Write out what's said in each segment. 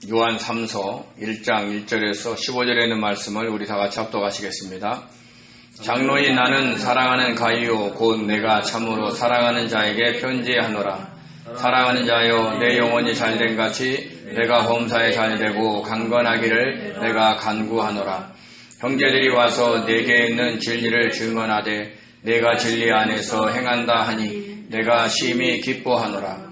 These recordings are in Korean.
요한 3서 1장 1절에서 15절에 있는 말씀을 우리 다 같이 합독하시겠습니다. 장로인 나는 사랑하는 가이요 곧 내가 참으로 사랑하는 자에게 편지하노라. 사랑하는 자여 내 영혼이 잘된 같이 내가 범사에 잘되고 강건하기를 내가 간구하노라. 형제들이 와서 내게 있는 진리를 증언하되 내가 진리 안에서 행한다 하니 내가 심히 기뻐하노라.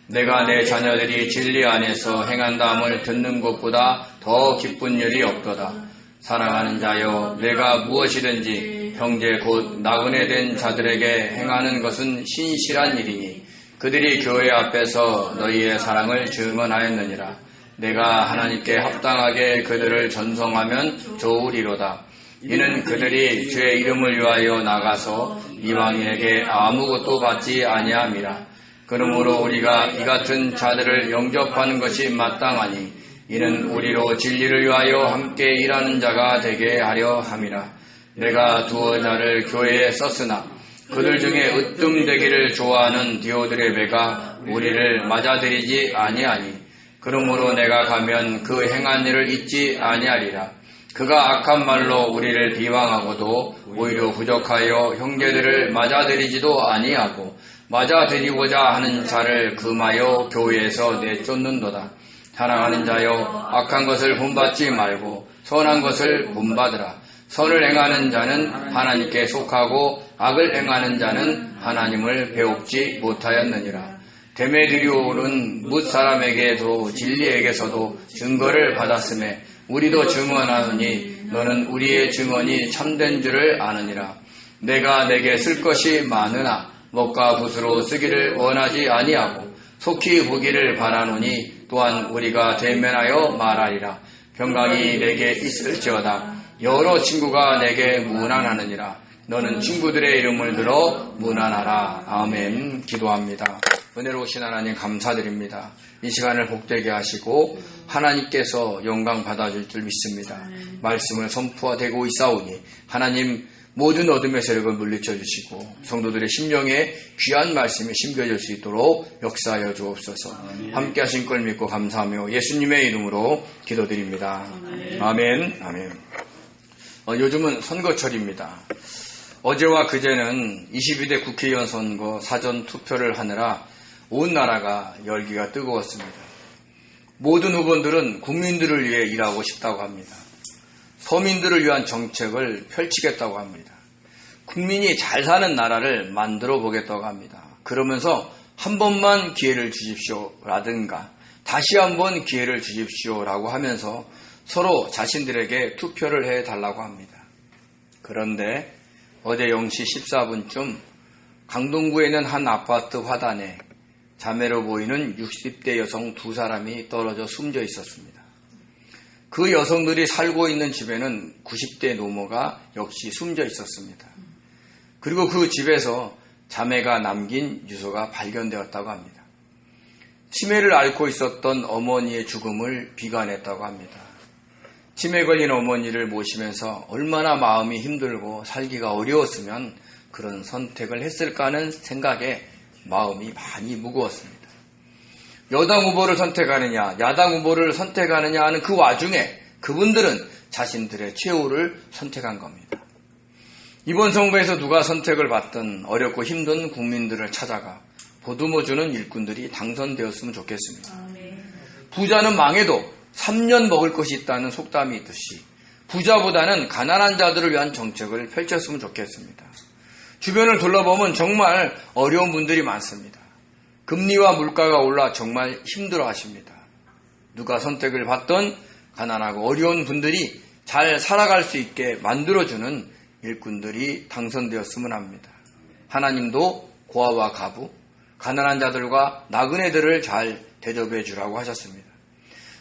내가 내 자녀들이 진리 안에서 행한다함을 듣는 것보다 더 기쁜 일이 없도다. 사랑하는 자여 내가 무엇이든지 형제 곧 나그네 된 자들에게 행하는 것은 신실한 일이니 그들이 교회 앞에서 너희의 사랑을 증언하였느니라. 내가 하나님께 합당하게 그들을 전송하면 좋으리로다. 이는 그들이 주의 이름을 위하여 나가서 이방인에게 아무것도 받지 아니함이라. 그러므로 우리가 이 같은 자들을 영접하는 것이 마땅하니 이는 우리로 진리를 위하여 함께 일하는 자가 되게 하려 함이라. 내가 두어 자를 교회에 썼으나 그들 중에 으뜸되기를 좋아하는 디오드레베가 우리를 맞아들이지 아니하니 그러므로 내가 가면 그 행한 일을 잊지 아니하리라. 그가 악한 말로 우리를 비방하고도 오히려 부족하여 형제들을 맞아들이지도 아니하고 맞아들이고자 하는 자를 금하여 교회에서 내쫓는도다. 사랑하는 자여 악한 것을 본받지 말고 선한 것을 본받으라. 선을 행하는 자는 하나님께 속하고 악을 행하는 자는 하나님을 배웁지 못하였느니라. 데메드리오는 뭇 사람에게도 진리에게서도 증거를 받았음에 우리도 증언하노니 너는 우리의 증언이 참된 줄을 아느니라. 내가 내게 쓸 것이 많으나 먹과 붓으로 쓰기를 원하지 아니하고 속히 보기를 바라노니 또한 우리가 대면하여 말하리라. 평강이 내게 있을지어다. 여러 친구가 내게 문안하느니라. 너는 친구들의 이름을 들어 문안하라. 아멘. 기도합니다. 은혜로우신 하나님 감사드립니다. 이 시간을 복되게 하시고 하나님께서 영광 받아줄 줄 믿습니다. 말씀을 선포되고 있사오니 하나님 모든 어둠의 세력을 물리쳐 주시고 성도들의 심령에 귀한 말씀이 심겨질 수 있도록 역사하여 주옵소서. 함께 하신 걸 믿고 감사하며 예수님의 이름으로 기도드립니다. 아멘. 아멘. 요즘은 선거철입니다. 어제와 그제는 22대 국회의원 선거 사전 투표를 하느라 온 나라가 열기가 뜨거웠습니다. 모든 후보들은 국민들을 위해 일하고 싶다고 합니다. 서민들을 위한 정책을 펼치겠다고 합니다. 국민이 잘 사는 나라를 만들어 보겠다고 합니다. 그러면서 한 번만 기회를 주십시오라든가 다시 한번 기회를 주십시오라고 하면서 서로 자신들에게 투표를 해달라고 합니다. 그런데 어제 0시 14분쯤 강동구에 있는 한 아파트 화단에 자매로 보이는 60대 여성 두 사람이 떨어져 숨져 있었습니다. 그 여성들이 살고 있는 집에는 90대 노모가 역시 숨져 있었습니다. 그리고 그 집에서 자매가 남긴 유서가 발견되었다고 합니다. 치매를 앓고 있었던 어머니의 죽음을 비관했다고 합니다. 치매 걸린 어머니를 모시면서 얼마나 마음이 힘들고 살기가 어려웠으면 그런 선택을 했을까 하는 생각에 마음이 많이 무거웠습니다. 여당 후보를 선택하느냐 야당 후보를 선택하느냐 하는 그 와중에 그분들은 자신들의 최후를 선택한 겁니다. 이번 선거에서 누가 선택을 받든 어렵고 힘든 국민들을 찾아가 보듬어주는 일꾼들이 당선되었으면 좋겠습니다. 부자는 망해도 3년 먹을 것이 있다는 속담이 있듯이 부자보다는 가난한 자들을 위한 정책을 펼쳤으면 좋겠습니다. 주변을 둘러보면 정말 어려운 분들이 많습니다. 금리와 물가가 올라 정말 힘들어 하십니다. 누가 선택을 받던 가난하고 어려운 분들이 잘 살아갈 수 있게 만들어주는 일꾼들이 당선되었으면 합니다. 하나님도 고아와 가부, 가난한 자들과 나그네들을 잘 대접해 주라고 하셨습니다.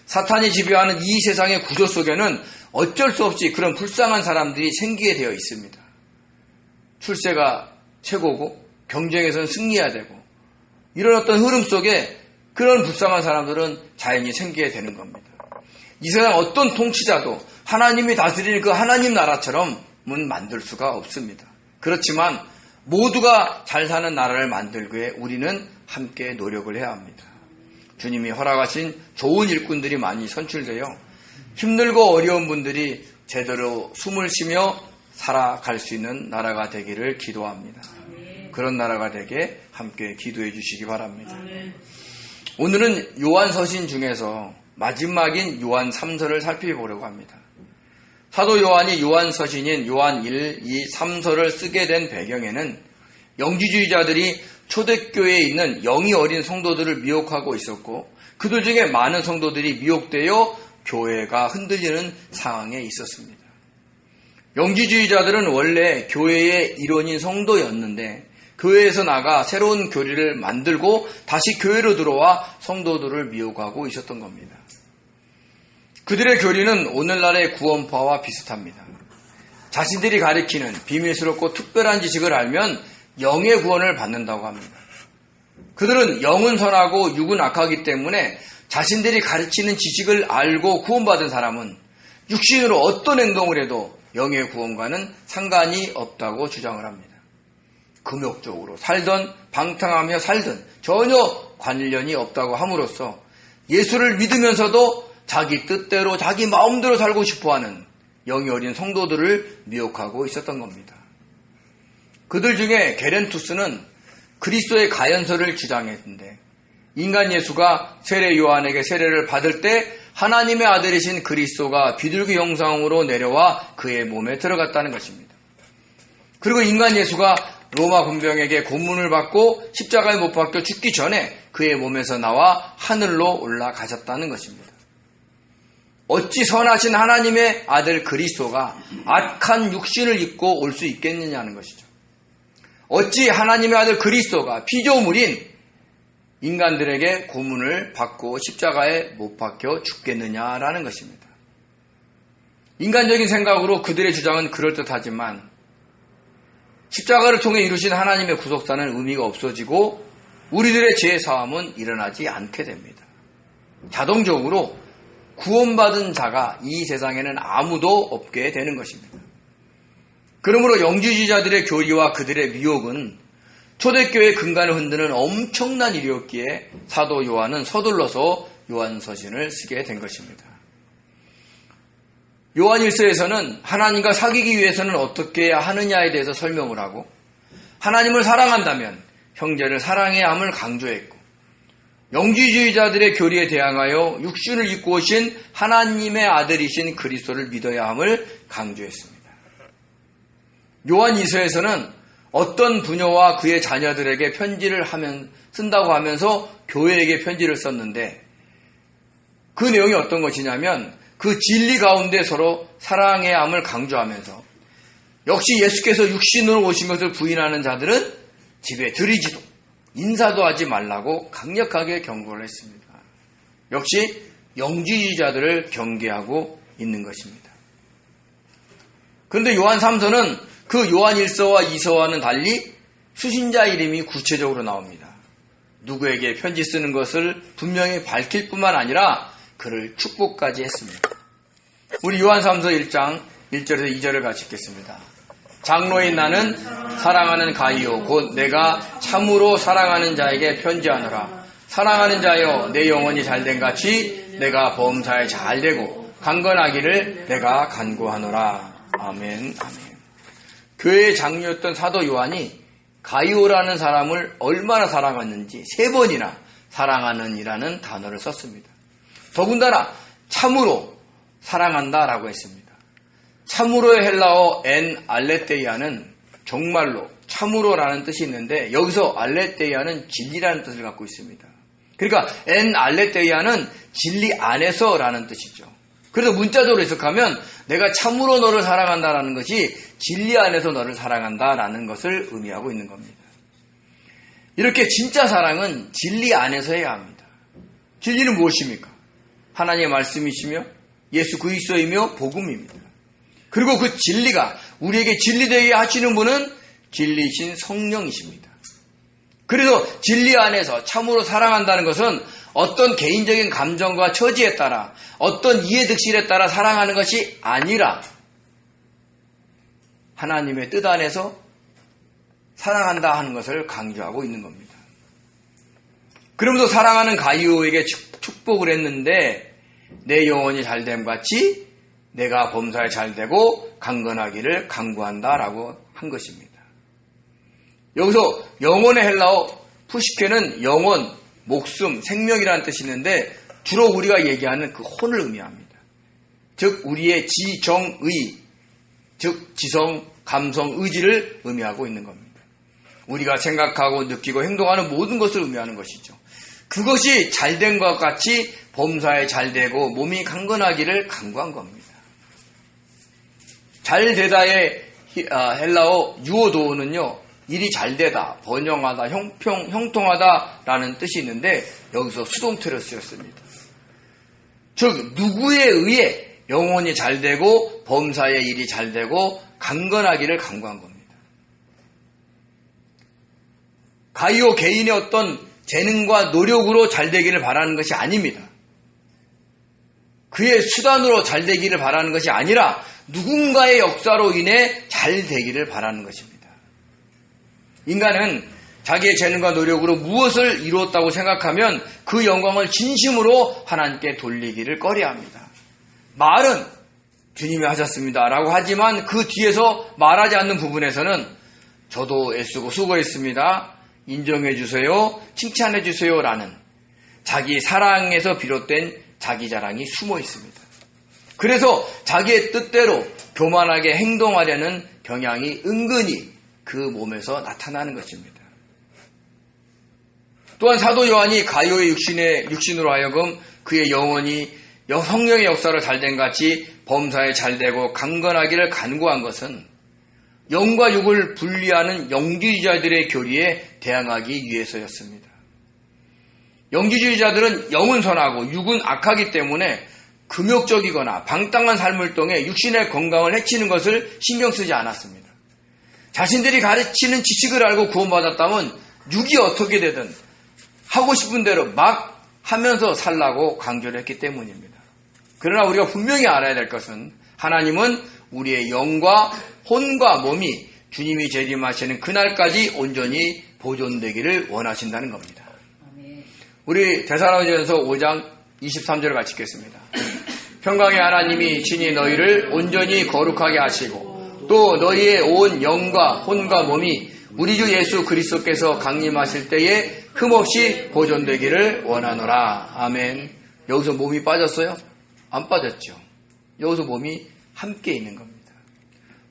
사탄이 지배하는 이 세상의 구조 속에는 어쩔 수 없이 그런 불쌍한 사람들이 생기게 되어 있습니다. 출세가 최고고 경쟁에서는 승리해야 되고 이런 어떤 흐름 속에 그런 불쌍한 사람들은 자연히 생기게 되는 겁니다. 이 세상 어떤 통치자도 하나님이 다스리는 그 하나님 나라처럼은 만들 수가 없습니다. 그렇지만 모두가 잘 사는 나라를 만들기 위해 우리는 함께 노력을 해야 합니다. 주님이 허락하신 좋은 일꾼들이 많이 선출되어 힘들고 어려운 분들이 제대로 숨을 쉬며 살아갈 수 있는 나라가 되기를 기도합니다. 그런 나라가 되게 함께 기도해 주시기 바랍니다. 오늘은 요한서신 중에서 마지막인 요한 3서를 살펴보려고 합니다. 사도 요한이 요한서신인 요한 1, 2, 3서를 쓰게 된 배경에는 영지주의자들이 초대교회에 있는 영이 어린 성도들을 미혹하고 있었고 그들 중에 많은 성도들이 미혹되어 교회가 흔들리는 상황에 있었습니다. 영지주의자들은 원래 교회의 일원인 성도였는데 교회에서 나가 새로운 교리를 만들고 다시 교회로 들어와 성도들을 미혹하고 있었던 겁니다. 그들의 교리는 오늘날의 구원파와 비슷합니다. 자신들이 가리키는 비밀스럽고 특별한 지식을 알면 영의 구원을 받는다고 합니다. 그들은 영은 선하고 육은 악하기 때문에 자신들이 가르치는 지식을 알고 구원받은 사람은 육신으로 어떤 행동을 해도 영의 구원과는 상관이 없다고 주장을 합니다. 금욕적으로 살든 방탕하며 살든 전혀 관련이 없다고 함으로써 예수를 믿으면서도 자기 뜻대로 자기 마음대로 살고 싶어하는 영이 어린 성도들을 미혹하고 있었던 겁니다. 그들 중에 게렌투스는 그리스도의 가연서를 주장했는데 인간 예수가 세례 요한에게 세례를 받을 때 하나님의 아들이신 그리스도가 비둘기 형상으로 내려와 그의 몸에 들어갔다는 것입니다. 그리고 인간 예수가 로마 군병에게 고문을 받고 십자가에 못 박혀 죽기 전에 그의 몸에서 나와 하늘로 올라가셨다는 것입니다. 어찌 선하신 하나님의 아들 그리스도가 악한 육신을 입고 올 수 있겠느냐는 것이죠. 어찌 하나님의 아들 그리스도가 피조물인 인간들에게 고문을 받고 십자가에 못 박혀 죽겠느냐라는 것입니다. 인간적인 생각으로 그들의 주장은 그럴듯하지만 십자가를 통해 이루신 하나님의 구속사는 의미가 없어지고 우리들의 죄 사함은 일어나지 않게 됩니다. 자동적으로 구원받은 자가 이 세상에는 아무도 없게 되는 것입니다. 그러므로 영지주의자들의 교리와 그들의 미혹은 초대교회의 근간을 흔드는 엄청난 일이었기에 사도 요한은 서둘러서 요한서신을 쓰게 된 것입니다. 요한 1서에서는 하나님과 사귀기 위해서는 어떻게 해야 하느냐에 대해서 설명을 하고 하나님을 사랑한다면 형제를 사랑해야 함을 강조했고 영지주의자들의 교리에 대항하여 육신을 입고 오신 하나님의 아들이신 그리스도를 믿어야 함을 강조했습니다. 요한 2서에서는 어떤 부녀와 그의 자녀들에게 편지를 쓴다고 하면서 교회에게 편지를 썼는데 그 내용이 어떤 것이냐면 그 진리 가운데 서로 사랑해야 함을 강조하면서 역시 예수께서 육신으로 오신 것을 부인하는 자들은 집에 들이지도 인사도 하지 말라고 강력하게 경고를 했습니다. 역시 영지주의자들을 경계하고 있는 것입니다. 그런데 요한 3서는 그 요한 1서와 2서와는 달리 수신자 이름이 구체적으로 나옵니다. 누구에게 편지 쓰는 것을 분명히 밝힐 뿐만 아니라 그를 축복까지 했습니다. 우리 요한 3서 1장 1절에서 2절을 같이 읽겠습니다. 장로인 나는 사랑하는 가이오 곧 내가 참으로 사랑하는 자에게 편지하노라. 사랑하는 자여 내 영혼이 잘된 같이 내가 범사에 잘되고 강건하기를 내가 간구하노라. 아멘. 아멘. 교회의 장로였던 사도 요한이 가이오라는 사람을 얼마나 사랑했는지 3번이나 사랑하는 이라는 단어를 썼습니다. 더군다나 참으로 사랑한다라고 했습니다. 참으로의 헬라어 엔 알레테이아는 정말로 참으로라는 뜻이 있는데 여기서 알레테이아는 진리라는 뜻을 갖고 있습니다. 그러니까 엔 알레테이아는 진리 안에서라는 뜻이죠. 그래서 문자적으로 해석하면 내가 참으로 너를 사랑한다라는 것이 진리 안에서 너를 사랑한다라는 것을 의미하고 있는 겁니다. 이렇게 진짜 사랑은 진리 안에서 해야 합니다. 진리는 무엇입니까? 하나님의 말씀이시며 예수 그리스도이며 복음입니다. 그리고 그 진리가 우리에게 진리되게 하시는 분은 진리이신 성령이십니다. 그래서 진리 안에서 참으로 사랑한다는 것은 어떤 개인적인 감정과 처지에 따라 어떤 이해득실에 따라 사랑하는 것이 아니라 하나님의 뜻 안에서 사랑한다 하는 것을 강조하고 있는 겁니다. 그러면서 사랑하는 가이오에게 축복을 했는데 내 영혼이 잘됨 같이 내가 범사에 잘되고 강건하기를 간구한다라고 한 것입니다. 여기서 영혼의 헬라어 푸시케는 영혼, 목숨, 생명이라는 뜻이 있는데 주로 우리가 얘기하는 그 혼을 의미합니다. 즉 우리의 지정의, 즉 지성, 감성, 의지를 의미하고 있는 겁니다. 우리가 생각하고 느끼고 행동하는 모든 것을 의미하는 것이죠. 그것이 잘된 것 같이 범사에 잘되고 몸이 강건하기를 간구한 겁니다. 잘되다의 헬라어 유오도는요, 일이 잘되다, 번영하다, 형통하다라는 뜻이 있는데 여기서 수동태로 쓰였습니다. 즉 누구에 의해 영혼이 잘되고 범사의 일이 잘되고 강건하기를 간구한 겁니다. 가이오 개인의 어떤 재능과 노력으로 잘되기를 바라는 것이 아닙니다. 그의 수단으로 잘되기를 바라는 것이 아니라 누군가의 역사로 인해 잘되기를 바라는 것입니다. 인간은 자기의 재능과 노력으로 무엇을 이루었다고 생각하면 그 영광을 진심으로 하나님께 돌리기를 꺼려합니다. 말은 주님이 하셨습니다 라고 하지만 그 뒤에서 말하지 않는 부분에서는 저도 애쓰고 수고했습니다, 인정해 주세요, 칭찬해 주세요 라는 자기 사랑에서 비롯된 자기 자랑이 숨어 있습니다. 그래서 자기의 뜻대로 교만하게 행동하려는 경향이 은근히 그 몸에서 나타나는 것입니다. 또한 사도 요한이 가이오의 육신으로 하여금 그의 영혼이 성령의 역사로 잘된 같이 범사에 잘되고 강건하기를 간구한 것은 영과 육을 분리하는 영주의자들의 교리에 대항하기 위해서였습니다. 영주주의자들은 영은 선하고 육은 악하기 때문에 금욕적이거나 방탕한 삶을 통해 육신의 건강을 해치는 것을 신경 쓰지 않았습니다. 자신들이 가르치는 지식을 알고 구원받았다면 육이 어떻게 되든 하고 싶은 대로 막 하면서 살라고 강조를 했기 때문입니다. 그러나 우리가 분명히 알아야 될 것은 하나님은 우리의 영과 혼과 몸이 주님이 재림하시는 그날까지 온전히 보존되기를 원하신다는 겁니다. 우리 데살로니가전서 5장 23절을 같이 읽겠습니다. 평강의 하나님이 친히 너희를 온전히 거룩하게 하시고 또 너희의 온 영과 혼과 몸이 우리 주 예수 그리스도께서 강림하실 때에 흠없이 보존되기를 원하노라. 아멘. 여기서 몸이 빠졌어요? 안 빠졌죠. 여기서 몸이 함께 있는 겁니다.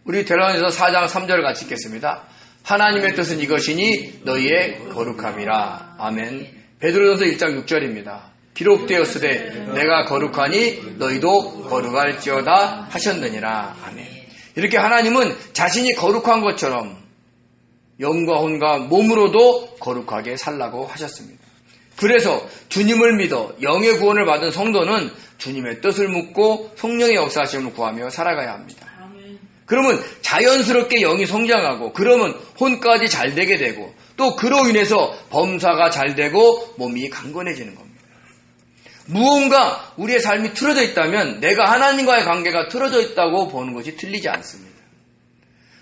우리 데살로니가전서 4장 3절을 같이 읽겠습니다. 하나님의 뜻은 이것이니 너희의 거룩함이라. 아멘. 베드로전서 1장 6절입니다. 기록되었으되 내가 거룩하니 너희도 거룩할지어다 하셨느니라. 아멘. 이렇게 하나님은 자신이 거룩한 것처럼 영과 혼과 몸으로도 거룩하게 살라고 하셨습니다. 그래서 주님을 믿어 영의 구원을 받은 성도는 주님의 뜻을 묻고 성령의 역사하심을 구하며 살아가야 합니다. 그러면 자연스럽게 영이 성장하고 그러면 혼까지 잘 되게 되고 또 그로 인해서 범사가 잘 되고 몸이 강건해지는 겁니다. 무언가 우리의 삶이 틀어져 있다면 내가 하나님과의 관계가 틀어져 있다고 보는 것이 틀리지 않습니다.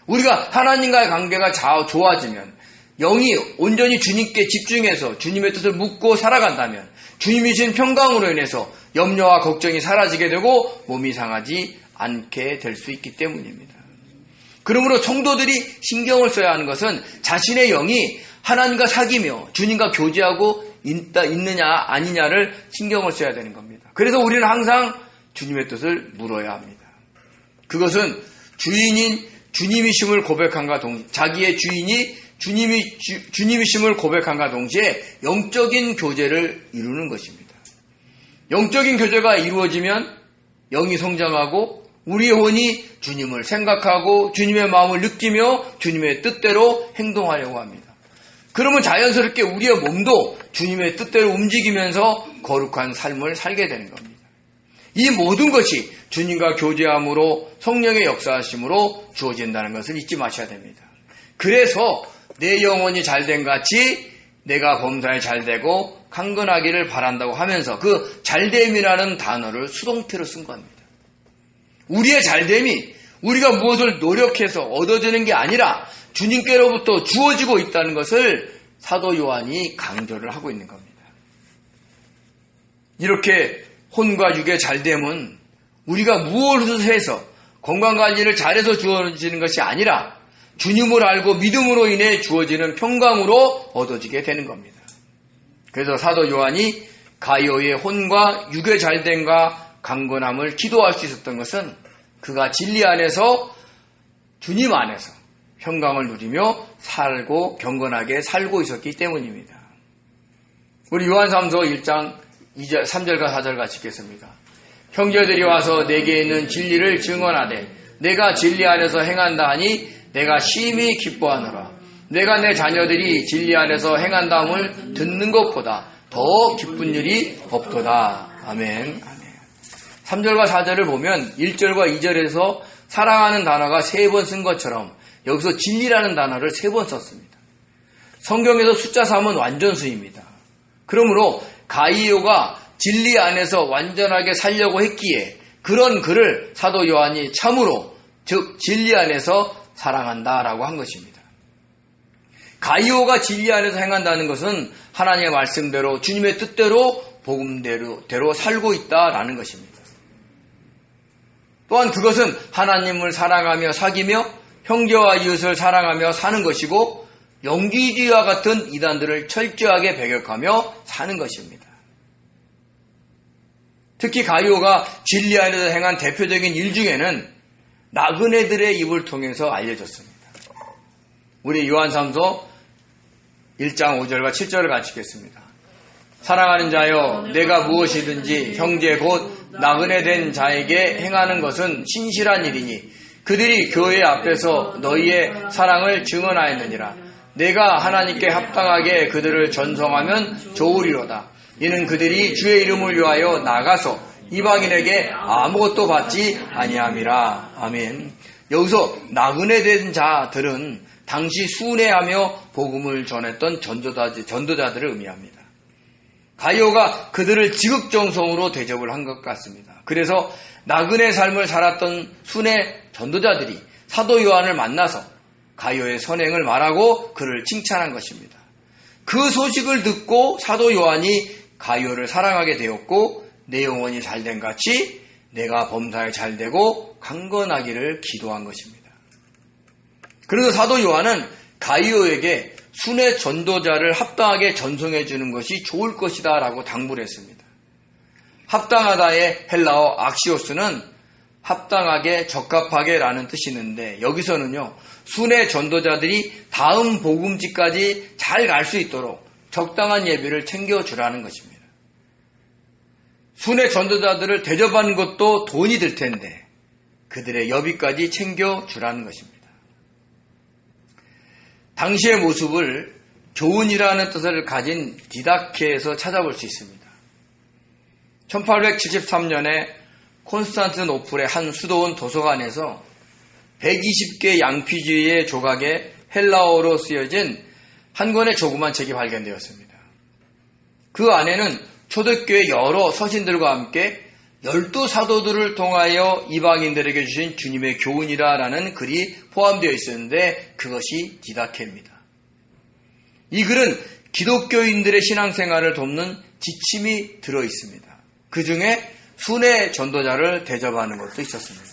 우리가 하나님과의 관계가 좋아지면 영이 온전히 주님께 집중해서 주님의 뜻을 묻고 살아간다면 주님이 주신 평강으로 인해서 염려와 걱정이 사라지게 되고 몸이 상하지 않게 될 수 있기 때문입니다. 그러므로 성도들이 신경을 써야 하는 것은 자신의 영이 하나님과 사귀며 주님과 교제하고 있느냐 아니냐를 신경을 써야 되는 겁니다. 그래서 우리는 항상 주님의 뜻을 물어야 합니다. 그것은 주인인 주님이심을 고백한과 동시에 자기의 주인이 주님이심을 고백한과 동시에 영적인 교제를 이루는 것입니다. 영적인 교제가 이루어지면 영이 성장하고 우리의 혼이 주님을 생각하고 주님의 마음을 느끼며 주님의 뜻대로 행동하려고 합니다. 그러면 자연스럽게 우리의 몸도 주님의 뜻대로 움직이면서 거룩한 삶을 살게 되는 겁니다. 이 모든 것이 주님과 교제함으로 성령의 역사하심으로 주어진다는 것을 잊지 마셔야 됩니다. 그래서 내 영혼이 잘된 같이 내가 범사에 잘되고 강건하기를 바란다고 하면서 그 잘됨이라는 단어를 수동태로 쓴 겁니다. 우리의 잘됨이 우리가 무엇을 노력해서 얻어지는 게 아니라 주님께로부터 주어지고 있다는 것을 사도 요한이 강조를 하고 있는 겁니다. 이렇게 혼과 육의 잘됨은 우리가 무엇을 해서 건강관리를 잘해서 주어지는 것이 아니라 주님을 알고 믿음으로 인해 주어지는 평강으로 얻어지게 되는 겁니다. 그래서 사도 요한이 가이오의 혼과 육의 잘됨과 강건함을 기도할 수 있었던 것은 그가 진리 안에서 주님 안에서 평강을 누리며 살고 경건하게 살고 있었기 때문입니다. 우리 요한삼서 1장 3절과 4절 같이 읽겠습니다. 형제들이 와서 내게 있는 진리를 증언하되 내가 진리 안에서 행한다 하니 내가 심히 기뻐하노라. 내가 내 자녀들이 진리 안에서 행한다함을 듣는 것보다 더 기쁜 일이 없도다. 아멘. 3절과 4절을 보면 1절과 2절에서 사랑하는 단어가 3번 쓴 것처럼 여기서 진리라는 단어를 3번 썼습니다. 성경에서 숫자 3은 완전수입니다. 그러므로 가이오가 진리 안에서 완전하게 살려고 했기에 그런 그를 사도 요한이 참으로 즉 진리 안에서 사랑한다라고 한 것입니다. 가이오가 진리 안에서 행한다는 것은 하나님의 말씀대로 주님의 뜻대로 복음대로 살고 있다라는 것입니다. 또한 그것은 하나님을 사랑하며 사귀며 형제와 이웃을 사랑하며 사는 것이고 영지주의와 같은 이단들을 철저하게 배격하며 사는 것입니다. 특히 가이오가 진리 안에서 행한 대표적인 일 중에는 나그네들의 입을 통해서 알려졌습니다. 우리 요한삼서 1장 5절과 7절을 같이 읽겠습니다. 사랑하는 자여 내가 무엇이든지 형제 곧 나그네 된 자에게 행하는 것은 신실한 일이니 그들이 교회 앞에서 너희의 사랑을 증언하였느니라. 내가 하나님께 합당하게 그들을 전송하면 좋으리로다. 이는 그들이 주의 이름을 위하여 나가서 이방인에게 아무것도 받지 아니함이라. 아멘. 여기서 나그네 된 자들은 당시 순회하며 복음을 전했던 전도자들을 의미합니다. 가이오가 그들을 지극정성으로 대접을 한 것 같습니다. 그래서 나그네 삶을 살았던 순회 전도자들이 사도 요한을 만나서 가이오의 선행을 말하고 그를 칭찬한 것입니다. 그 소식을 듣고 사도 요한이 가이오를 사랑하게 되었고 내 영혼이 잘된 같이 내가 범사에 잘되고 강건하기를 기도한 것입니다. 그래서 사도 요한은 가이오에게 순회 전도자를 합당하게 전송해 주는 것이 좋을 것이다 라고 당부를 했습니다. 합당하다의 헬라어 악시오스는 합당하게 적합하게 라는 뜻이 있는데 여기서는요 순회 전도자들이 다음 복음지까지 잘 갈 수 있도록 적당한 예배를 챙겨주라는 것입니다. 순회 전도자들을 대접하는 것도 돈이 들 텐데 그들의 여비까지 챙겨주라는 것입니다. 당시의 모습을 교훈이라는 뜻을 가진 디다케에서 찾아볼 수 있습니다. 1873년에 콘스탄티노플의 한 수도원 도서관에서 120개 양피지의 조각에 헬라어로 쓰여진 한 권의 조그만 책이 발견되었습니다. 그 안에는 초대교회 여러 서신들과 함께 12사도들을 통하여 이방인들에게 주신 주님의 교훈이라는 글이 포함되어 있었는데 그것이 디다케입니다. 이 글은 기독교인들의 신앙생활을 돕는 지침이 들어있습니다. 그 중에 순회 전도자를 대접하는 것도 있었습니다.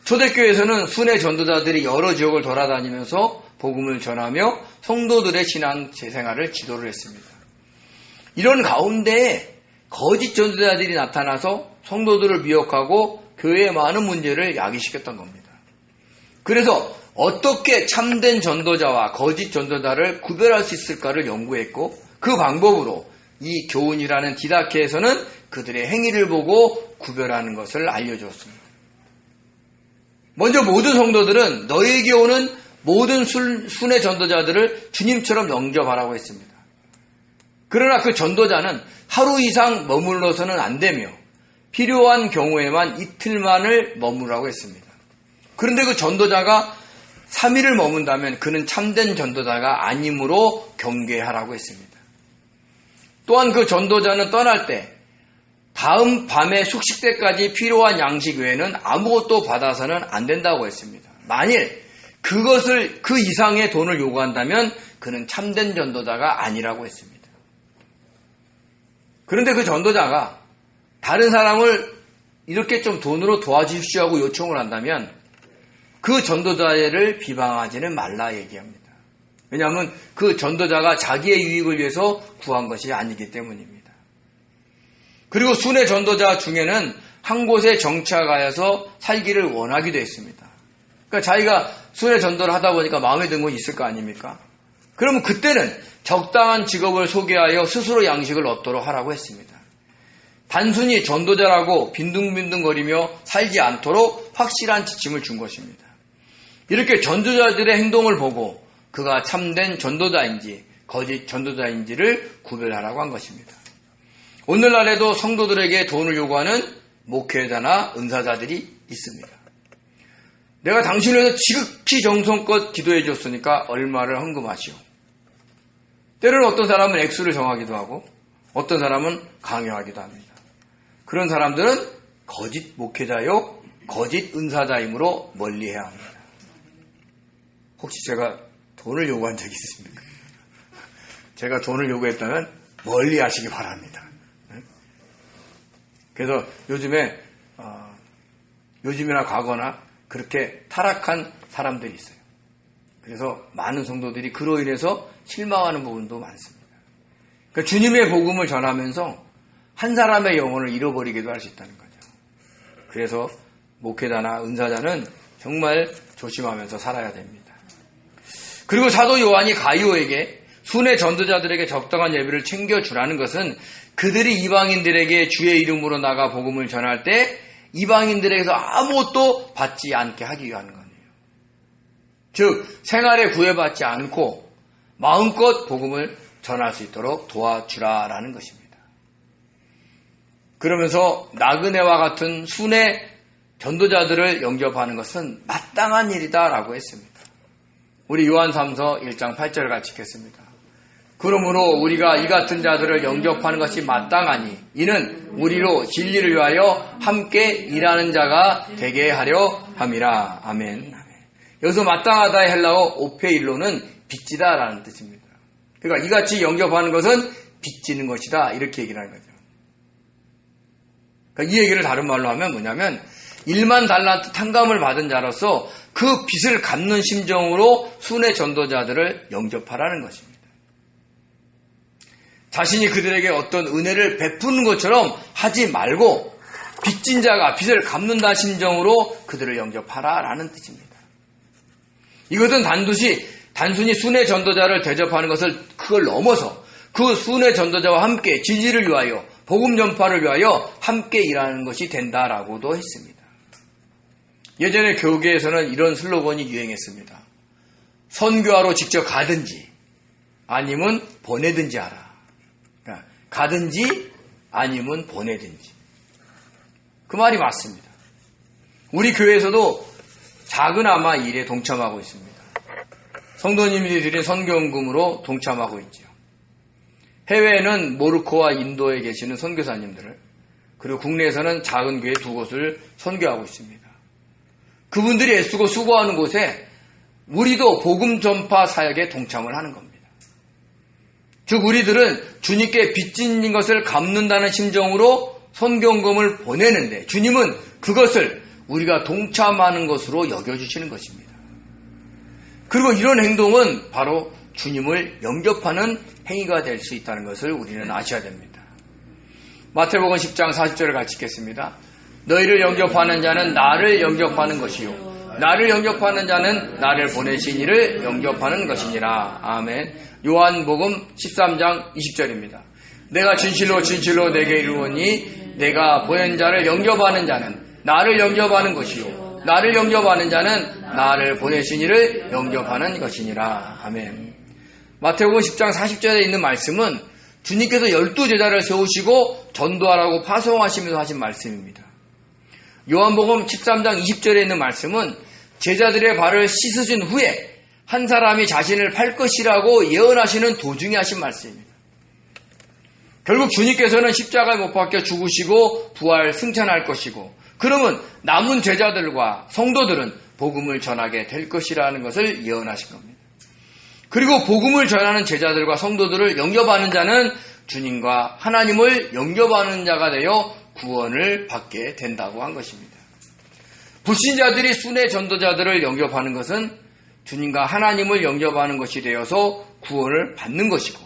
초대교회에서는 순회 전도자들이 여러 지역을 돌아다니면서 복음을 전하며 성도들의 신앙생활을 지도를 했습니다. 이런 가운데 거짓 전도자들이 나타나서 성도들을 미혹하고 교회의 많은 문제를 야기시켰던 겁니다. 그래서 어떻게 참된 전도자와 거짓 전도자를 구별할 수 있을까를 연구했고 그 방법으로 이 교훈이라는 디다케에서는 그들의 행위를 보고 구별하는 것을 알려주었습니다. 먼저 모든 성도들은 너에게 오는 모든 순회 전도자들을 주님처럼 영접하라고 했습니다. 그러나 그 전도자는 하루 이상 머물러서는 안 되며 필요한 경우에만 이틀만을 머무라고 했습니다. 그런데 그 전도자가 3일을 머문다면 그는 참된 전도자가 아니므로 경계하라고 했습니다. 또한 그 전도자는 떠날 때 다음 밤에 숙식 때까지 필요한 양식 외에는 아무것도 받아서는 안 된다고 했습니다. 만일 그것을 그 이상의 돈을 요구한다면 그는 참된 전도자가 아니라고 했습니다. 그런데 그 전도자가 다른 사람을 이렇게 좀 돈으로 도와주십시오 하고 요청을 한다면 그 전도자를 비방하지는 말라 얘기합니다. 왜냐하면 그 전도자가 자기의 유익을 위해서 구한 것이 아니기 때문입니다. 그리고 순회 전도자 중에는 한 곳에 정착하여서 살기를 원하기도 했습니다. 그러니까 자기가 순회 전도를 하다 보니까 마음에 든 것이 있을 거 아닙니까? 그러면 그때는 적당한 직업을 소개하여 스스로 양식을 얻도록 하라고 했습니다. 단순히 전도자라고 빈둥빈둥거리며 살지 않도록 확실한 지침을 준 것입니다. 이렇게 전도자들의 행동을 보고 그가 참된 전도자인지 거짓 전도자인지를 구별하라고 한 것입니다. 오늘날에도 성도들에게 돈을 요구하는 목회자나 은사자들이 있습니다. 내가 당신을 위해서 지극히 정성껏 기도해 줬으니까 얼마를 헌금하시오. 때로는 어떤 사람은 액수를 정하기도 하고 어떤 사람은 강요하기도 합니다. 그런 사람들은 거짓 목회자요, 거짓 은사자이므로 멀리해야 합니다. 혹시 제가 돈을 요구한 적이 있으십니까? 제가 돈을 요구했다면 멀리 하시기 바랍니다. 그래서 요즘이나 과거나 그렇게 타락한 사람들이 있어요. 그래서 많은 성도들이 그로 인해서 실망하는 부분도 많습니다. 그러니까 주님의 복음을 전하면서 한 사람의 영혼을 잃어버리기도 할 수 있다는 거죠. 그래서 목회자나 은사자는 정말 조심하면서 살아야 됩니다. 그리고 사도 요한이 가이오에게 순회 전도자들에게 적당한 예배를 챙겨주라는 것은 그들이 이방인들에게 주의 이름으로 나가 복음을 전할 때 이방인들에게서 아무것도 받지 않게 하기 위한 거예요. 즉 생활에 구애받지 않고 마음껏 복음을 전할 수 있도록 도와주라라는 것입니다. 그러면서 나그네와 같은 순회 전도자들을 영접하는 것은 마땅한 일이다라고 했습니다. 우리 요한3서 1장 8절을 같이 읽겠습니다. 그러므로 우리가 이 같은 자들을 영접하는 것이 마땅하니 이는 우리로 진리를 위하여 함께 일하는 자가 되게 하려 함이라. 아멘. 여기서 마땅하다의 헬라어 오페일로는 빚지다라는 뜻입니다. 그러니까 이같이 영접하는 것은 빚지는 것이다 이렇게 얘기를 하는 거죠. 그러니까 이 얘기를 다른 말로 하면 뭐냐면 1만 달란트 탕감을 받은 자로서 그 빚을 갚는 심정으로 순회 전도자들을 영접하라는 것입니다. 자신이 그들에게 어떤 은혜를 베푸는 것처럼 하지 말고 빚진 자가 빚을 갚는다 심정으로 그들을 영접하라라는 뜻입니다. 이것은 단순히 순회 전도자를 대접하는 것을 그걸 넘어서 그 순회 전도자와 함께 진리를 위하여 복음 전파를 위하여 함께 일하는 것이 된다라고도 했습니다. 예전에 교계에서는 이런 슬로건이 유행했습니다. 선교하러 직접 가든지 아니면 보내든지 하라. 그러니까 가든지 아니면 보내든지. 그 말이 맞습니다. 우리 교회에서도 작은아마 일에 동참하고 있습니다. 성도님들이 드린 선교헌금으로 동참하고 있죠. 해외에는 모로코와 인도에 계시는 선교사님들을, 그리고 국내에서는 작은 교회 2곳을 선교하고 있습니다. 그분들이 애쓰고 수고하는 곳에 우리도 복음 전파 사역에 동참을 하는 겁니다. 즉 우리들은 주님께 빚진 것을 갚는다는 심정으로 선교헌금을 보내는데 주님은 그것을 우리가 동참하는 것으로 여겨주시는 것입니다. 그리고 이런 행동은 바로 주님을 영접하는 행위가 될 수 있다는 것을 우리는 아셔야 됩니다. 마태복음 10장 40절을 같이 읽겠습니다. 너희를 영접하는 자는 나를 영접하는 것이요 나를 영접하는 자는 나를 보내신 이를 영접하는 것이니라. 아멘. 요한복음 13장 20절입니다. 내가 진실로 진실로 내게 이르노니 내가 보낸 자를 영접하는 자는 나를 영접하는 것이요 나를 영접하는 자는 나를 보내신 이를 영접하는 것이니라. 아멘. 마태복음 10장 40절에 있는 말씀은 주님께서 12제자를 세우시고 전도하라고 파송하시면서 하신 말씀입니다. 요한복음 13장 20절에 있는 말씀은 제자들의 발을 씻으신 후에 한 사람이 자신을 팔 것이라고 예언하시는 도중에 하신 말씀입니다. 결국 주님께서는 십자가에 못 박혀 죽으시고 부활 승천할 것이고 그러면 남은 제자들과 성도들은 복음을 전하게 될 것이라는 것을 예언하신 겁니다. 그리고 복음을 전하는 제자들과 성도들을 영접하는 자는 주님과 하나님을 영접하는 자가 되어 구원을 받게 된다고 한 것입니다. 불신자들이 순회 전도자들을 영접하는 것은 주님과 하나님을 영접하는 것이 되어서 구원을 받는 것이고,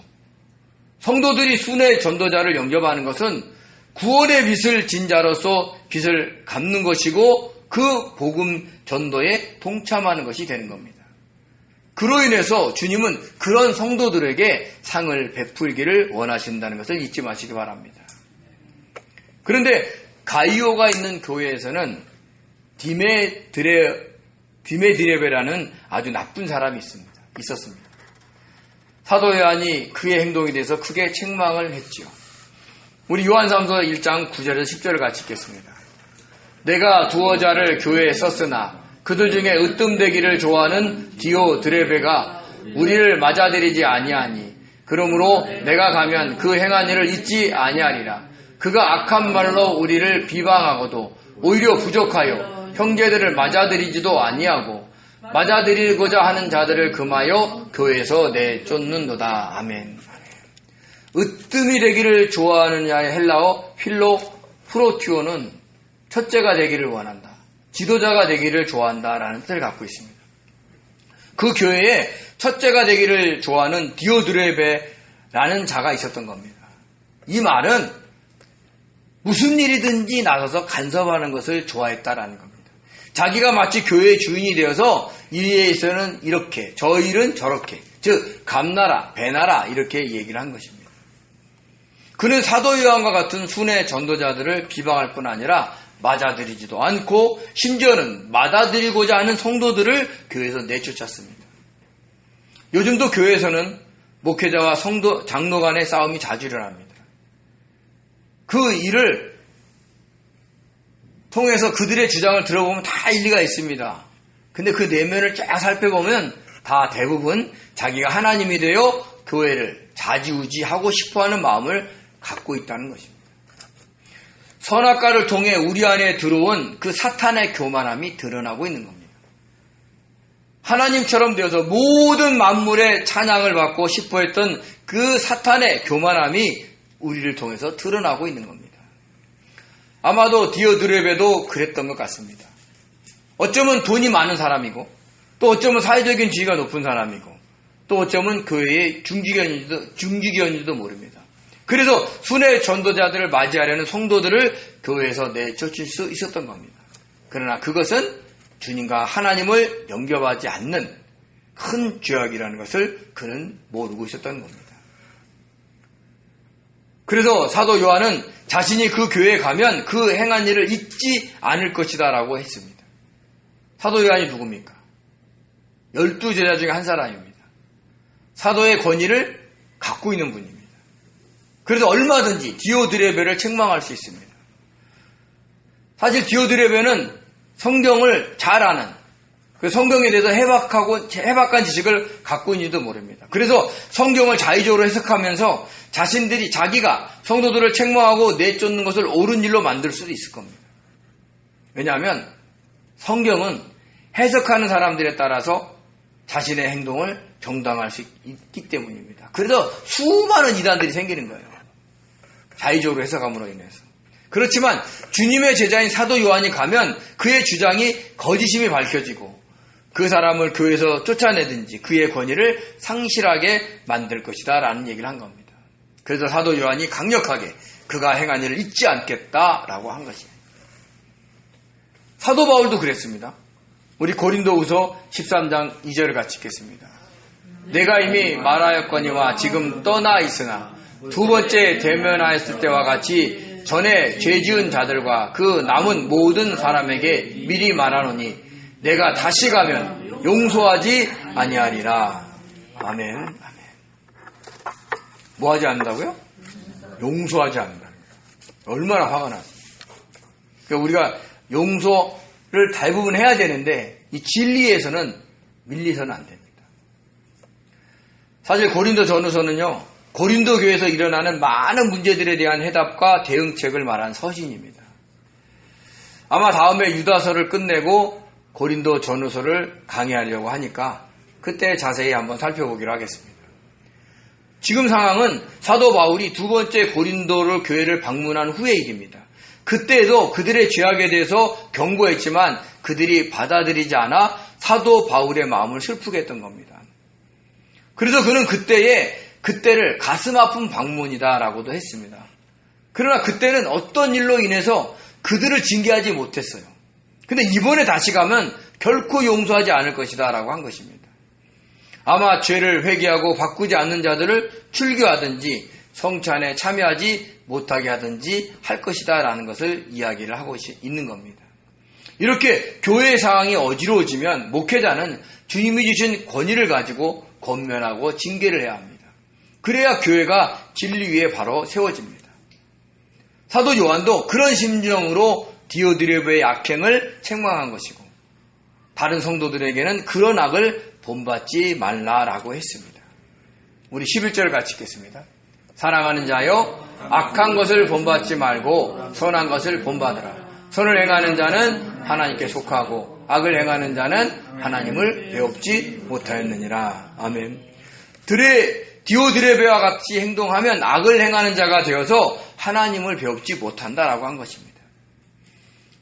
성도들이 순회 전도자를 영접하는 것은 구원의 빚을 진 자로서 빚을 갚는 것이고 그 복음 전도에 동참하는 것이 되는 겁니다. 그로 인해서 주님은 그런 성도들에게 상을 베풀기를 원하신다는 것을 잊지 마시기 바랍니다. 그런데 가이오가 있는 교회에서는 디메드레베라는 아주 나쁜 사람이 있었습니다. 사도 요한이 그의 행동에 대해서 크게 책망을 했지요. 우리 요한삼서 1장 9절에서 10절을 같이 읽겠습니다. 내가 두어 자를 교회에 썼으나 그들 중에 으뜸되기를 좋아하는 디오드레베가 우리를 맞아들이지 아니하니 그러므로 내가 가면 그 행한 일을 잊지 아니하리라. 그가 악한 말로 우리를 비방하고도 오히려 부족하여 형제들을 맞아들이지도 아니하고 맞아들이고자 하는 자들을 금하여 교회에서 내쫓는도다. 아멘. 으뜸이 되기를 좋아하는 자의 헬라어 프로티오는 첫째가 되기를 원한다, 지도자가 되기를 좋아한다라는 뜻을 갖고 있습니다. 그 교회에 첫째가 되기를 좋아하는 디오드레베라는 자가 있었던 겁니다. 이 말은 무슨 일이든지 나서서 간섭하는 것을 좋아했다라는 겁니다. 자기가 마치 교회의 주인이 되어서 이 일에 있어서는 이렇게, 저 일은 저렇게, 즉 감나라, 배나라 이렇게 얘기를 한 것입니다. 그는 사도 요한과 같은 순회 전도자들을 비방할 뿐 아니라 맞아들이지도 않고 심지어는 맞아들이고자 하는 성도들을 교회에서 내쫓았습니다. 요즘도 교회에서는 목회자와 성도, 장로 간의 싸움이 자주 일어납니다. 그 일을 통해서 그들의 주장을 들어보면 다 일리가 있습니다. 근데 그 내면을 쫙 살펴보면 다 대부분 자기가 하나님이 되어 교회를 좌지우지하고 싶어하는 마음을 갖고 있다는 것입니다. 선악과를 통해 우리 안에 들어온 그 사탄의 교만함이 드러나고 있는 겁니다. 하나님처럼 되어서 모든 만물의 찬양을 받고 싶어했던 그 사탄의 교만함이 우리를 통해서 드러나고 있는 겁니다. 아마도 디오드레베도 그랬던 것 같습니다. 어쩌면 돈이 많은 사람이고, 또 어쩌면 사회적인 지위가 높은 사람이고, 또 어쩌면 교회의 중직위원인지도 모릅니다. 그래서 순회 전도자들을 맞이하려는 성도들을 교회에서 내쫓을 수 있었던 겁니다. 그러나 그것은 주님과 하나님을 영접하지 않는 큰 죄악이라는 것을 그는 모르고 있었던 겁니다. 그래서 사도 요한은 자신이 그 교회에 가면 그 행한 일을 잊지 않을 것이다 라고 했습니다. 사도 요한이 누굽니까? 12제자 중에 한 사람입니다. 사도의 권위를 갖고 있는 분입니다. 그래서 얼마든지 디오드레베를 책망할 수 있습니다. 사실 디오드레베는 성경을 잘 아는, 그 성경에 대해서 해박한 지식을 갖고 있는지도 모릅니다. 그래서 성경을 자의적으로 해석하면서 자기가 성도들을 책망하고 내쫓는 것을 옳은 일로 만들 수도 있을 겁니다. 왜냐하면 성경은 해석하는 사람들에 따라서 자신의 행동을 정당화할 수 있기 때문입니다. 그래서 수많은 이단들이 생기는 거예요. 자의적으로 해석함으로 인해서. 그렇지만 주님의 제자인 사도 요한이 가면 그의 주장이 거짓임이 밝혀지고 그 사람을 교회에서 쫓아내든지 그의 권위를 상실하게 만들 것이다 라는 얘기를 한 겁니다. 그래서 사도 요한이 강력하게 그가 행한 일을 잊지 않겠다라고 한 것이에요. 사도 바울도 그랬습니다. 우리 고린도후서 13장 2절을 같이 읽겠습니다. 내가 이미 말하였거니와 지금 떠나 있으나 두 번째 대면하였을 때와 같이 전에 죄 지은 자들과 그 남은 모든 사람에게 미리 말하노니 내가 다시 가면 용서하지 아니하리라. 아멘. 아멘. 뭐 하지 않는다고요? 용서하지 않는다. 얼마나 화가 났습니까? 그러니까 우리가 용서를 대부분 해야 되는데 이 진리에서는 밀리서는 안 됩니다. 사실 고린도 전후서는요, 고린도 교회에서 일어나는 많은 문제들에 대한 해답과 대응책을 말한 서신입니다. 아마 다음에 유다서를 끝내고 고린도 전후서를 강의하려고 하니까 그때 자세히 한번 살펴보기로 하겠습니다. 지금 상황은 사도 바울이 두 번째 고린도를 교회를 방문한 후의 일입니다. 그때에도 그들의 죄악에 대해서 경고했지만 그들이 받아들이지 않아 사도 바울의 마음을 슬프게 했던 겁니다. 그래서 그는 그때를 가슴 아픈 방문이다라고도 했습니다. 그러나 그때는 어떤 일로 인해서 그들을 징계하지 못했어요. 근데 이번에 다시 가면 결코 용서하지 않을 것이다 라고 한 것입니다. 아마 죄를 회개하고 바꾸지 않는 자들을 출교하든지 성찬에 참여하지 못하게 하든지 할 것이다 라는 것을 이야기를 하고 있는 겁니다. 이렇게 교회의 상황이 어지러워지면 목회자는 주님이 주신 권위를 가지고 권면하고 징계를 해야 합니다. 그래야 교회가 진리 위에 바로 세워집니다. 사도 요한도 그런 심정으로 디오드레베의 악행을 책망한 것이고 다른 성도들에게는 그런 악을 본받지 말라라고 했습니다. 우리 11절을 같이 읽겠습니다. 사랑하는 자여 악한 것을 본받지 말고 선한 것을 본받으라. 선을 행하는 자는 하나님께 속하고 악을 행하는 자는 하나님을 배웁지 못하였느니라. 아멘. 디오드레베와 같이 행동하면 악을 행하는 자가 되어서 하나님을 배웁지 못한다라고 한 것입니다.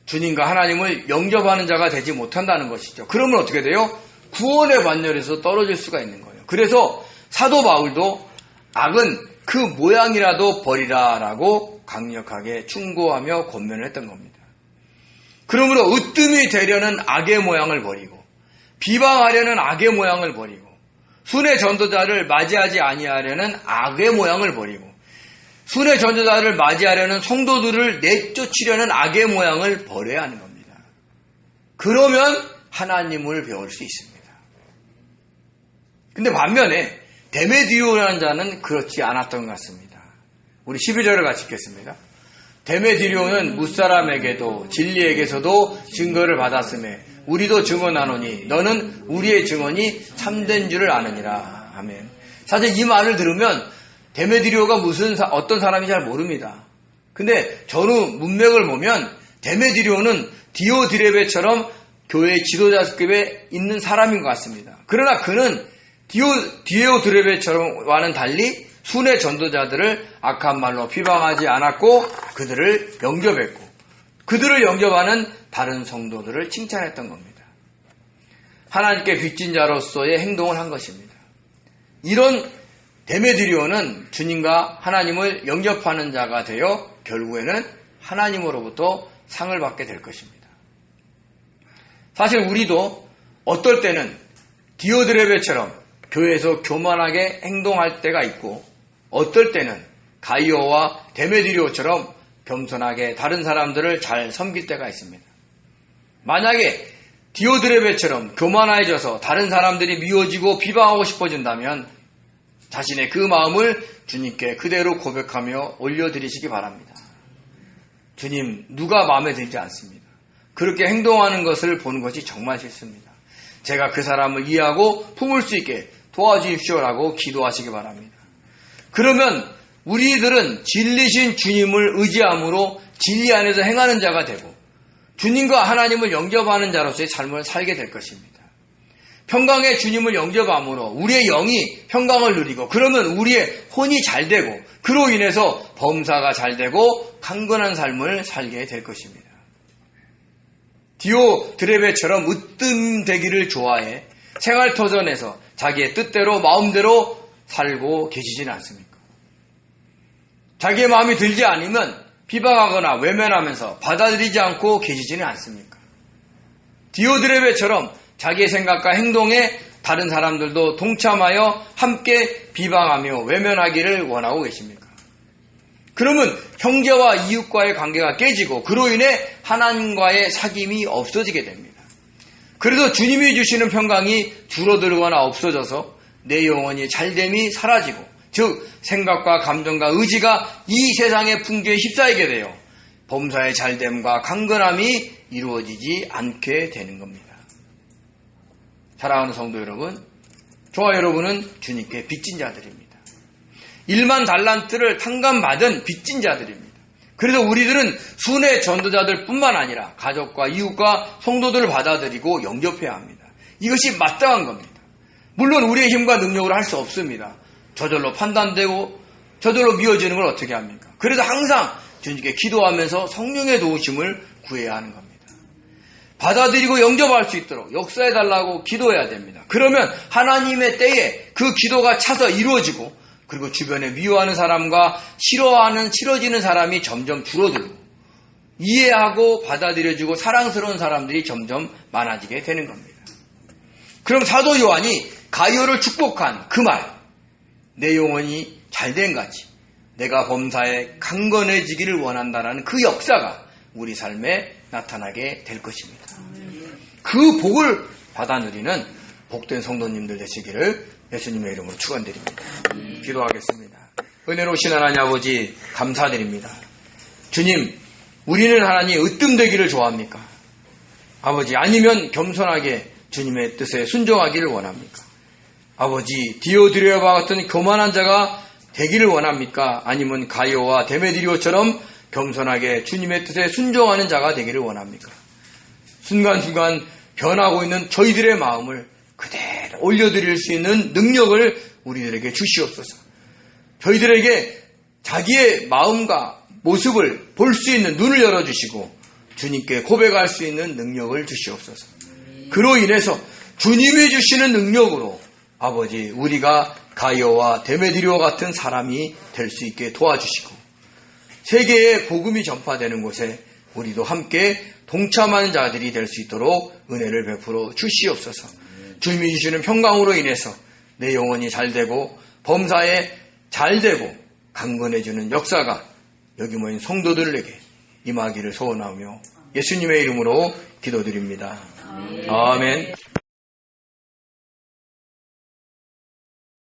주님과 하나님을 영접하는 자가 되지 못한다는 것이죠. 그러면 어떻게 돼요? 구원의 반열에서 떨어질 수가 있는 거예요. 그래서 사도 바울도 악은 그 모양이라도 버리라라고 강력하게 충고하며 권면을 했던 겁니다. 그러므로 으뜸이 되려는 악의 모양을 버리고 비방하려는 악의 모양을 버리고 순의 전도자를 맞이하지 아니하려는 악의 모양을 버리고 순의 전도자를 맞이하려는 성도들을 내쫓으려는 악의 모양을 버려야 하는 겁니다. 그러면 하나님을 배울 수 있습니다. 근데 반면에 데메디오라는 자는 그렇지 않았던 것 같습니다. 우리 12절을 같이 읽겠습니다. 데메디오는 무사람에게도 진리에게서도 증거를 받았음에 우리도 증언하노니 너는 우리의 증언이 참된 줄을 아느니라. 아멘. 사실 이 말을 들으면 데메디오가 어떤 사람인지 잘 모릅니다. 근데 전후 문맥을 보면 데메디오는 디오드레베처럼 교회 지도자급에 있는 사람인 것 같습니다. 그러나 그는 디오드레베처럼와는 달리 순의 전도자들을 악한 말로 비방하지 않았고 그들을 영접했고 그들을 영접하는 다른 성도들을 칭찬했던 겁니다. 하나님께 빚진 자로서의 행동을 한 것입니다. 이런 데메드리오는 주님과 하나님을 영접하는 자가 되어 결국에는 하나님으로부터 상을 받게 될 것입니다. 사실 우리도 어떨 때는 디오드레베처럼 교회에서 교만하게 행동할 때가 있고 어떨 때는 가이오와 데메드리오처럼 겸손하게 다른 사람들을 잘 섬길 때가 있습니다. 만약에 디오드레베처럼 교만해져서 다른 사람들이 미워지고 비방하고 싶어진다면 자신의 그 마음을 주님께 그대로 고백하며 올려드리시기 바랍니다. 주님, 누가 마음에 들지 않습니다. 그렇게 행동하는 것을 보는 것이 정말 싫습니다. 제가 그 사람을 이해하고 품을 수 있게 도와주십시오라고 기도하시기 바랍니다. 그러면 우리들은 진리신 주님을 의지함으로 진리 안에서 행하는 자가 되고 주님과 하나님을 영접하는 자로서의 삶을 살게 될 것입니다. 평강의 주님을 영접함으로 우리의 영이 평강을 누리고 그러면 우리의 혼이 잘 되고 그로 인해서 범사가 잘 되고 강건한 삶을 살게 될 것입니다. 디오드레베처럼 으뜸되기를 좋아해 생활터전에서 자기의 뜻대로 마음대로 살고 계시지는 않습니까? 자기의 마음이 들지 않으면 비방하거나 외면하면서 받아들이지 않고 계시지는 않습니까? 디오드레베처럼 자기의 생각과 행동에 다른 사람들도 동참하여 함께 비방하며 외면하기를 원하고 계십니까? 그러면 형제와 이웃과의 관계가 깨지고 그로 인해 하나님과의 사귐이 없어지게 됩니다. 그래서 주님이 주시는 평강이 줄어들거나 없어져서 내 영혼이 잘됨이 사라지고 즉 생각과 감정과 의지가 이 세상의 풍조에 휩싸이게 되어 범사의 잘됨과 강건함이 이루어지지 않게 되는 겁니다. 사랑하는 성도 여러분, 저와 여러분은 주님께 빚진 자들입니다. 1만 달란트를 탕감받은 빚진 자들입니다. 그래서 우리들은 순회 전도자들 뿐만 아니라 가족과 이웃과 성도들을 받아들이고 영접해야 합니다. 이것이 마땅한 겁니다. 물론 우리의 힘과 능력으로 할 수 없습니다. 저절로 판단되고 저절로 미워지는 걸 어떻게 합니까? 그래도 항상 주님께 기도하면서 성령의 도우심을 구해야 하는 겁니다. 받아들이고 영접할 수 있도록 역사해달라고 기도해야 됩니다. 그러면 하나님의 때에 그 기도가 차서 이루어지고, 그리고 주변에 미워하는 사람과 싫어지는 사람이 점점 줄어들고, 이해하고 받아들여지고 사랑스러운 사람들이 점점 많아지게 되는 겁니다. 그럼 사도 요한이 가이오를 축복한 그 말, 내 영혼이 잘된 같이 내가 범사에 강건해지기를 원한다라는 그 역사가 우리 삶에 나타나게 될 것입니다. 그 복을 받아 누리는 복된 성도님들 되시기를 예수님의 이름으로 축원드립니다. 기도하겠습니다. 은혜로우신 하나님 아버지, 감사드립니다. 주님, 우리는 하나님 으뜸되기를 좋아합니까? 아버지, 아니면 겸손하게 주님의 뜻에 순종하기를 원합니까? 아버지, 디오드레아와 같은 교만한 자가 되기를 원합니까? 아니면 가이오와 데메드리오처럼 겸손하게 주님의 뜻에 순종하는 자가 되기를 원합니까? 순간순간 변하고 있는 저희들의 마음을 그대로 올려드릴 수 있는 능력을 우리들에게 주시옵소서. 저희들에게 자기의 마음과 모습을 볼 수 있는 눈을 열어주시고 주님께 고백할 수 있는 능력을 주시옵소서. 그로 인해서 주님이 주시는 능력으로 아버지, 우리가 가이오와 데메드리오 같은 사람이 될 수 있게 도와주시고, 세계에 복음이 전파되는 곳에 우리도 함께 동참하는 자들이 될 수 있도록 은혜를 베풀어 주시옵소서. 주님이 주시는 평강으로 인해서 내 영혼이 잘되고 범사에 잘되고 강건해지는 역사가 여기 모인 성도들에게 임하기를 소원하며 예수님의 이름으로 기도드립니다. 아멘.